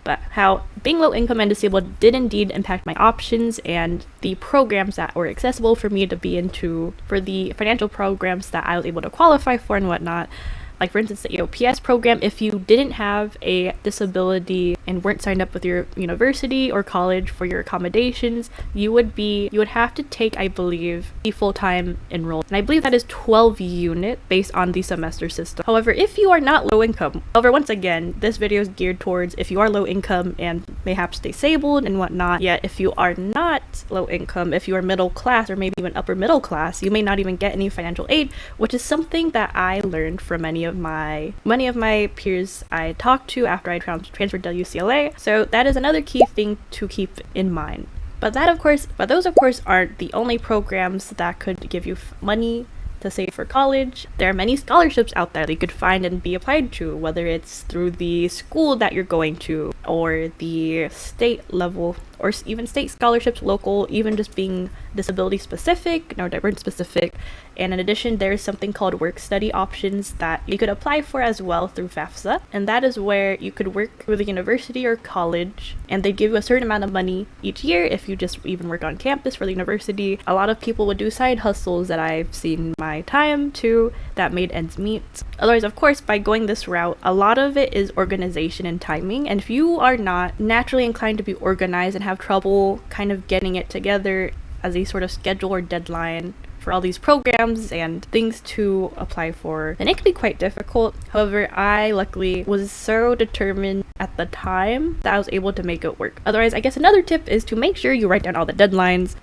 but how being low income and disabled did indeed impact my options and the programs that were accessible for me to be into, for the financial programs that I was able to qualify for and whatnot. Like, for instance, the EOPS program, if you didn't have a disability and weren't signed up with your university or college for your accommodations, you would have to take, I believe, the full-time enrolled. And I believe that is 12 unit based on the semester system. However, if you are not low income, once again, this video is geared towards if you are low income and perhaps disabled and whatnot. Yet, if you are not low income, if you are middle class or maybe even upper middle class, you may not even get any financial aid, which is something that I learned from many of my peers I talked to after I transferred to UCLA. So that is another key thing to keep in mind. But those of course aren't the only programs that could give you money to save for college. There are many scholarships out there that you could find and be applied to, whether it's through the school that you're going to or the state level, or even state scholarships, local, even just being disability specific, neurodivergent specific. And in addition, there's something called work study options that you could apply for as well through FAFSA. And that is where you could work with a university or college, and they give you a certain amount of money each year if you just even work on campus for the university. A lot of people would do side hustles that I've seen my time too that made ends meet. Otherwise, of course, by going this route, a lot of it is organization and timing. And if you are not naturally inclined to be organized and have trouble kind of getting it together as a sort of schedule or deadline for all these programs and things to apply for, then it can be quite difficult. However, I luckily was so determined at the time that I was able to make it work. Otherwise, I guess another tip is to make sure you write down all the deadlines,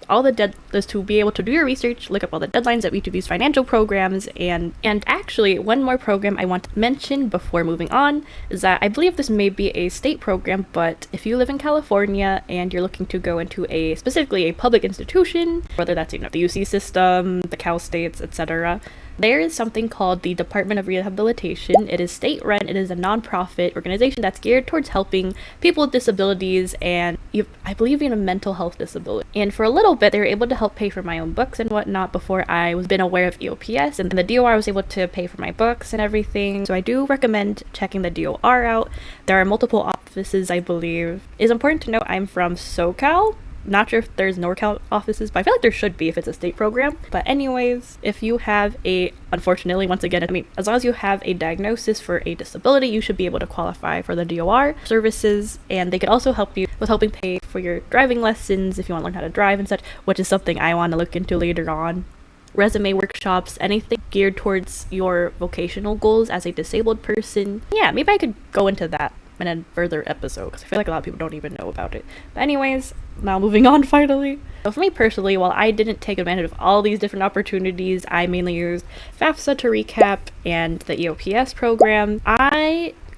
is to be able to do your research, look up all the deadlines of each of these financial programs. And actually, one more program I want to mention before moving on is that I believe this may be a state program, but if you live in California and you're looking to go into specifically a public institution, whether that's the UC system, the Cal States, etc., there is something called the Department of Rehabilitation. It is state run. It is a non-profit organization that's geared towards helping people with disabilities and I believe even mental health disability. And for a little bit, they were able to help pay for my own books and whatnot before I was been aware of EOPS, and the DOR was able to pay for my books and everything. So I do recommend checking the DOR out. There are multiple offices, I believe. It's important to note I'm from SoCal. Not sure if there's NorCal offices, but I feel like there should be if it's a state program. But anyways, if you have unfortunately, once again, as long as you have a diagnosis for a disability, you should be able to qualify for the DOR services, and they could also help you with helping pay for your driving lessons if you want to learn how to drive and such, which is something I want to look into later on. Resume workshops, anything geared towards your vocational goals as a disabled person. Yeah, maybe I could go into that in a further episode because I feel like a lot of people don't even know about it. But anyways, now moving on finally. So for me personally, while I didn't take advantage of all these different opportunities, I mainly used FAFSA to recap and the EOPS program.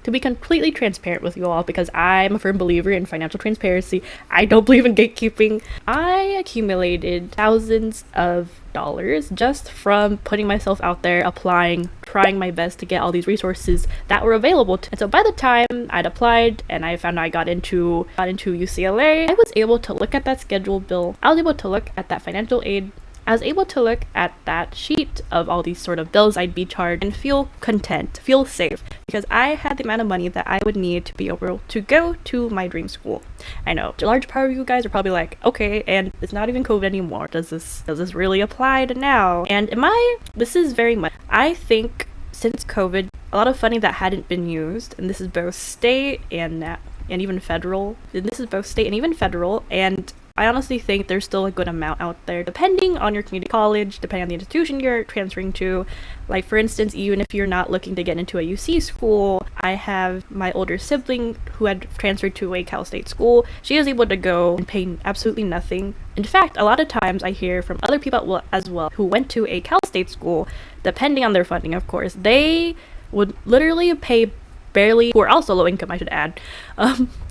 To be completely transparent with you all, because I'm a firm believer in financial transparency, I don't believe in gatekeeping. I accumulated thousands of dollars just from putting myself out there, applying, trying my best to get all these resources that were available. And so by the time I'd applied and I found I got into UCLA, I was able to look at that schedule bill. I was able to look at that financial aid. I was able to look at that sheet of all these sort of bills I'd be charged and feel content, feel safe, because I had the amount of money that I would need to be able to go to my dream school. I know a large part of you guys are probably like, okay, and it's not even COVID anymore. Does this really apply to now? And this is very much, I think since COVID, a lot of funding that hadn't been used, and this is both state and even federal, and I honestly think there's still a good amount out there, depending on your community college, depending on the institution you're transferring to. Like, for instance, even if you're not looking to get into a UC school, I have my older sibling who had transferred to a Cal State school. She was able to go and pay absolutely nothing. In fact, a lot of times I hear from other people as well who went to a Cal State school, depending on their funding, of course, they would literally pay barely, who are also low income, I should add,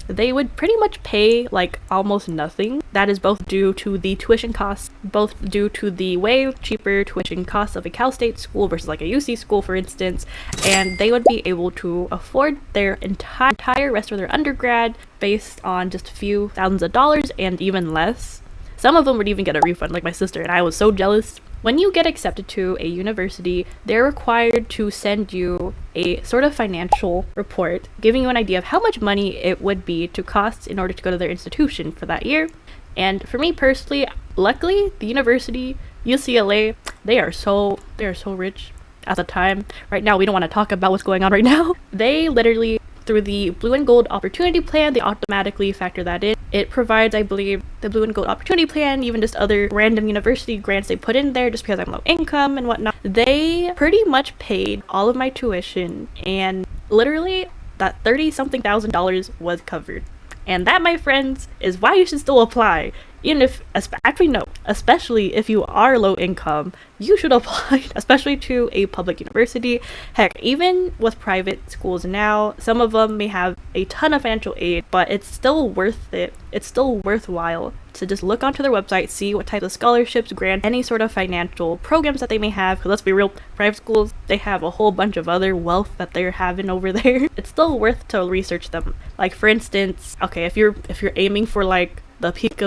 they would pretty much pay like almost nothing. That is both due to the tuition costs, both due to the way cheaper tuition costs of a Cal State school versus like a UC school, for instance, and they would be able to afford their entire rest of their undergrad based on just a few thousands of dollars and even less. Some of them would even get a refund, like my sister, and I was so jealous When you get accepted to a university, they're required to send you a sort of financial report giving you an idea of how much money it would be to cost in order to go to their institution for that year. And for me personally, luckily, the university, UCLA, they are so rich at the time. Right now, we don't want to talk about what's going on right now. They literally, through the Blue and Gold Opportunity Plan, they automatically factor that in. It provides, I believe, the Blue and Gold Opportunity Plan, even just other random university grants they put in there just because I'm low income and whatnot. They pretty much paid all of my tuition, and literally that $30-something thousand was covered. And that, my friends, is why you should still apply. Even if, actually no, especially if you are low income, you should apply, especially to a public university. Heck, even with private schools now, some of them may have a ton of financial aid, but it's still worth it. It's still worthwhile to just look onto their website, see what types of scholarships, grants, any sort of financial programs that they may have. Because let's be real, private schools, they have a whole bunch of other wealth that they're having over there. It's still worth to research them. Like, for instance, okay, if you're aiming for like the peak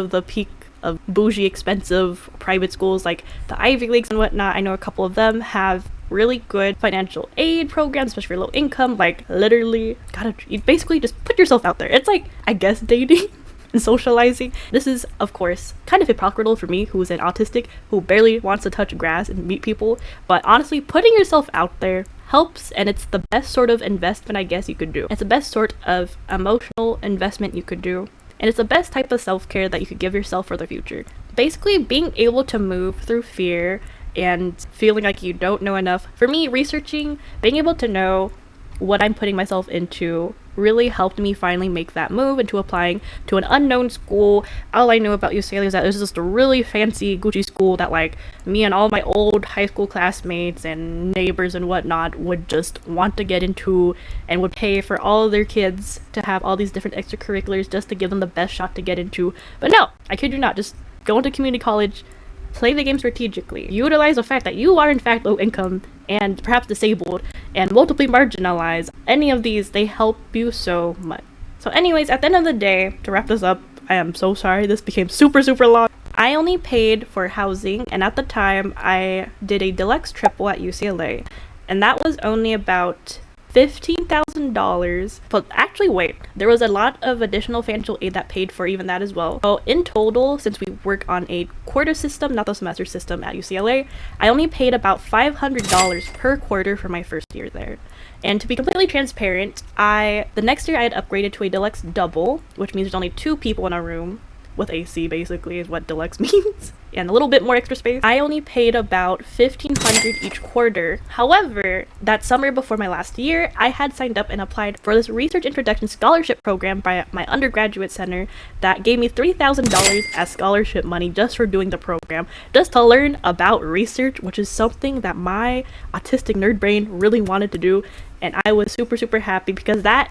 of bougie, expensive private schools like the Ivy Leagues and whatnot, I know a couple of them have really good financial aid programs, especially for low income. Like, literally, you basically just put yourself out there. It's like, I guess, dating and socializing. This is, of course, kind of hypocritical for me, who's an autistic, who barely wants to touch grass and meet people. But honestly, putting yourself out there helps, and it's the best sort of investment, I guess, you could do. It's the best sort of emotional investment you could do. And it's the best type of self-care that you could give yourself for the future. Basically, being able to move through fear and feeling like you don't know enough. For me, researching, being able to know what I'm putting myself into really helped me finally make that move into applying to an unknown school. All I knew about UCLA is that it was just a really fancy Gucci school that like me and all my old high school classmates and neighbors and whatnot would just want to get into, and would pay for all of their kids to have all these different extracurriculars just to give them the best shot to get into. But no, I kid you not, just go into community college, play the game strategically, utilize the fact that you are in fact low income and perhaps disabled and multiply marginalized. Any of these, they help you so much. So anyways, at the end of the day, to wrap this up, I am so sorry this became super long. I only paid for housing, and at the time I did a deluxe triple at UCLA, and that was only about $15,000. But actually, wait, there was a lot of additional financial aid that paid for even that as well. So in total, since we work on a quarter system, not the semester system at UCLA, I only paid about $500 per quarter for my first year there. And to be completely transparent, the next year I had upgraded to a deluxe double, which means there's only 2 people in a room with AC, basically, is what deluxe means, and a little bit more extra space. I only paid about $1,500 each quarter. However, that summer before my last year, I had signed up and applied for this research introduction scholarship program by my undergraduate center that gave me $3,000 as scholarship money just for doing the program, just to learn about research, which is something that my autistic nerd brain really wanted to do. And I was super happy because that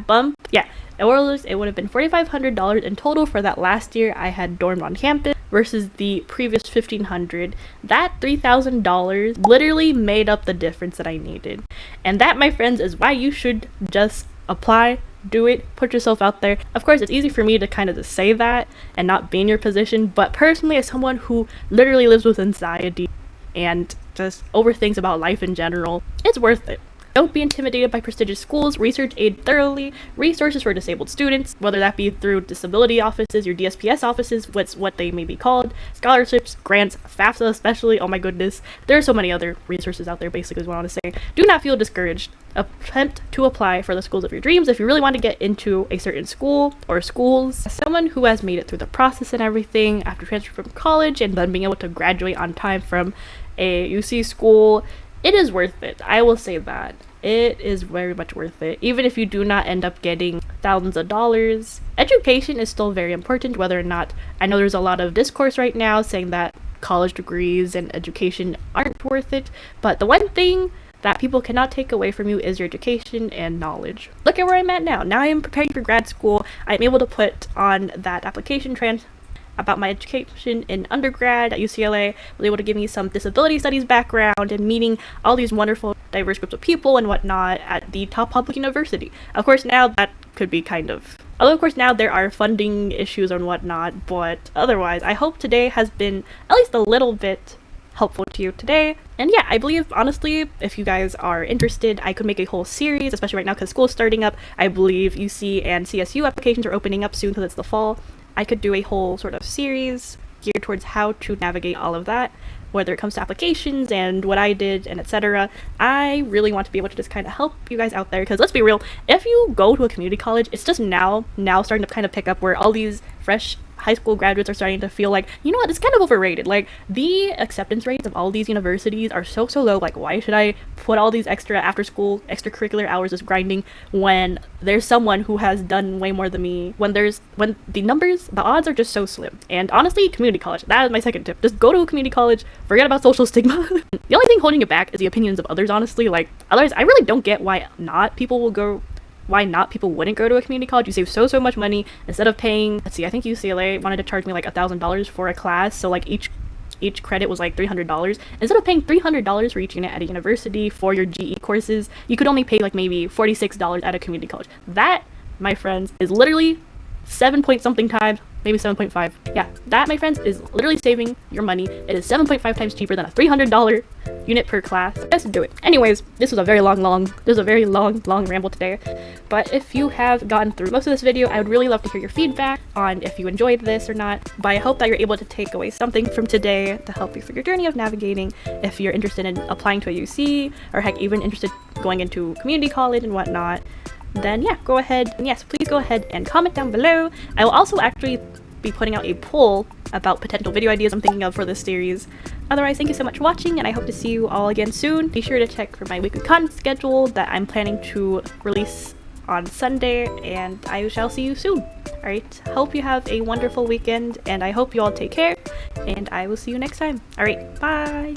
bump, yeah, it would have been $4,500 in total for that last year I had dormed on campus versus the previous $1,500. That $3,000 literally made up the difference that I needed. And that, my friends, is why you should just apply, do it, put yourself out there. Of course, it's easy for me to kind of just say that and not be in your position, but personally, as someone who literally lives with anxiety and just overthinks about life in general, it's worth it. Don't be intimidated by prestigious schools. Research aid thoroughly. Resources for disabled students, whether that be through disability offices, your DSPS offices, what they may be called, scholarships, grants, FAFSA especially. Oh my goodness, there are so many other resources out there, basically is what I want to say. Do not feel discouraged. Attempt to apply for the schools of your dreams if you really want to get into a certain school or schools. As someone who has made it through the process and everything after transferring from college and then being able to graduate on time from a UC school, it is worth it. I will say that. It is very much worth it. Even if you do not end up getting thousands of dollars, education is still very important, whether or not, I know there's a lot of discourse right now saying that college degrees and education aren't worth it, but the one thing that people cannot take away from you is your education and knowledge. Look at where I'm at now. Now I am preparing for grad school. I'm able to put on that application about my education in undergrad at UCLA, was able to give me some disability studies background and meeting all these wonderful diverse groups of people and whatnot at the top public university. Of course, now that could be although of course now there are funding issues and whatnot, but otherwise I hope today has been at least a little bit helpful to you today. And yeah, I believe, honestly, if you guys are interested, I could make a whole series, especially right now because school's starting up. I believe UC and CSU applications are opening up soon because it's the fall. I could do a whole sort of series geared towards how to navigate all of that, whether it comes to applications and what I did and etc. I really want to be able to just kind of help you guys out there, because let's be real, if you go to a community college, it's just now starting to kind of pick up where all these fresh high school graduates are starting to feel like, you know what, it's kind of overrated. Like, the acceptance rates of all these universities are so low. Like, why should I put all these extra after school extracurricular hours just grinding when there's someone who has done way more than me, when the odds are just so slim. And honestly, community college, that is my second tip. Just go to a community college, forget about social stigma. The only thing holding it back is the opinions of others, honestly. Like, others, I really don't get why not people wouldn't go to a community college. You save so much money instead of paying, let's see, I think UCLA wanted to charge me like $1,000 for a class, so like each credit was like $300. Instead of paying $300 for each unit at a university for your GE courses, you could only pay like maybe $46 at a community college. That, my friends, is literally 7 point something times, maybe 7.5. Yeah, that, my friends, is literally saving your money. It is 7.5 times cheaper than a $300 unit per class. Let's do it. Anyways, this was a very long ramble today. But if you have gotten through most of this video, I would really love to hear your feedback on if you enjoyed this or not. But I hope that you're able to take away something from today to help you through your journey of navigating. If you're interested in applying to a UC, or heck, even interested going into community college and whatnot, then yeah, go ahead, and yes, please go ahead and comment down below. I will also actually be putting out a poll about potential video ideas I'm thinking of for this series. Otherwise, thank you so much for watching, and I hope to see you all again soon. Be sure to check for my weekly content schedule that I'm planning to release on Sunday, and I shall see you soon. Alright, hope you have a wonderful weekend, and I hope you all take care, and I will see you next time. Alright, bye!